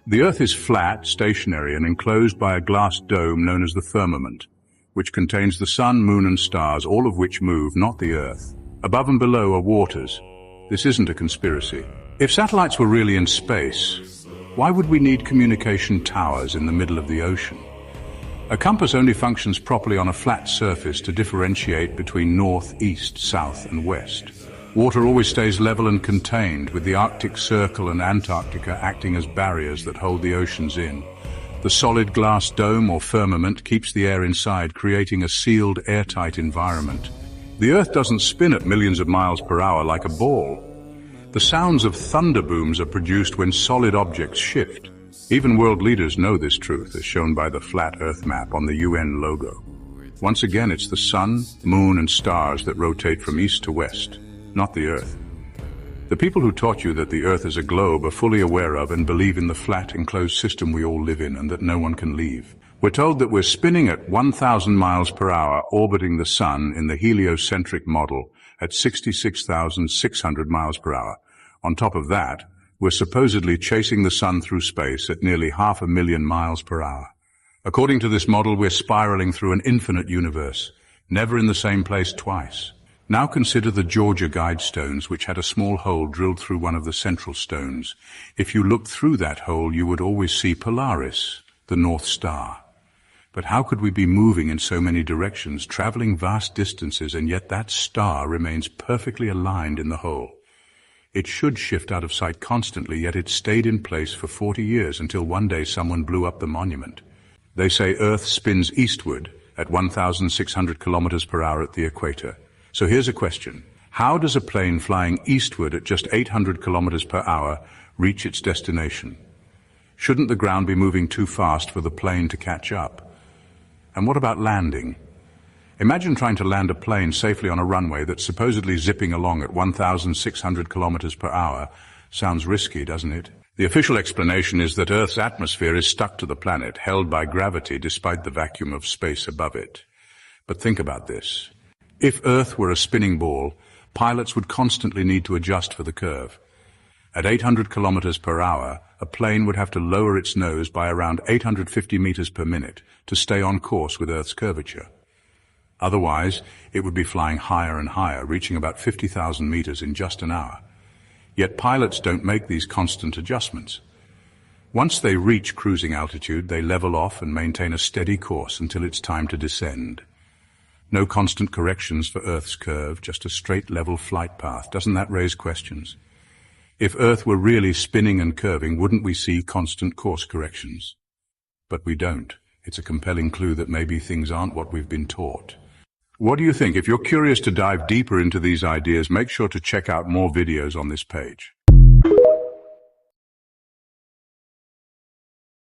The Earth is flat, stationary, and enclosed by a glass dome known as the firmament, which contains the sun, moon, and stars, all of which move, not the Earth. Above and below are waters. This isn't a conspiracy. If satellites were really in space, why would we need communication towers in the middle of the ocean? A compass only functions properly on a flat surface to differentiate between north, east, south, and west. Water always stays level and contained, with the Arctic Circle and Antarctica acting as barriers that hold the oceans in. The solid glass dome or firmament keeps the air inside, creating a sealed, airtight environment. The Earth doesn't spin at millions of miles per hour like a ball. The sounds of thunder booms are produced when solid objects shift. Even world leaders know this truth, as shown by the flat Earth map on the UN logo. Once again, it's the sun, moon, and stars that rotate from east to west, not the Earth. The people who taught you that the Earth is a globe are fully aware of and believe in the flat, enclosed system we all live in and that no one can leave. We're told that we're spinning at 1,000 miles per hour, orbiting the sun in the heliocentric model at 66,600 miles per hour. On top of that, we're supposedly chasing the sun through space at nearly 500,000 miles per hour. According to this model, we're spiraling through an infinite universe, never in the same place twice. Now consider the Georgia Guidestones, which had a small hole drilled through one of the central stones. If you looked through that hole, you would always see Polaris, the North Star. But how could we be moving in so many directions, traveling vast distances, and yet that star remains perfectly aligned in the hole? It should shift out of sight constantly, yet it stayed in place for 40 years until one day someone blew up the monument. They say Earth spins eastward at 1,600 kilometers per hour at the equator. So here's a question. How does a plane flying eastward at just 800 kilometers per hour reach its destination? Shouldn't the ground be moving too fast for the plane to catch up? And what about landing? Imagine trying to land a plane safely on a runway that's supposedly zipping along at 1,600 kilometers per hour. Sounds risky, doesn't it? The official explanation is that Earth's atmosphere is stuck to the planet, held by gravity despite the vacuum of space above it. But think about this. If Earth were a spinning ball, pilots would constantly need to adjust for the curve. At 800 kilometers per hour, a plane would have to lower its nose by around 850 meters per minute to stay on course with Earth's curvature. Otherwise, it would be flying higher and higher, reaching about 50,000 meters in just an hour. Yet pilots don't make these constant adjustments. Once they reach cruising altitude, they level off and maintain a steady course until it's time to descend. No constant corrections for Earth's curve, just a straight level flight path. Doesn't that raise questions? If Earth were really spinning and curving, wouldn't we see constant course corrections? But we don't. It's a compelling clue that maybe things aren't what we've been taught. What do you think? If you're curious to dive deeper into these ideas, make sure to check out more videos on this page.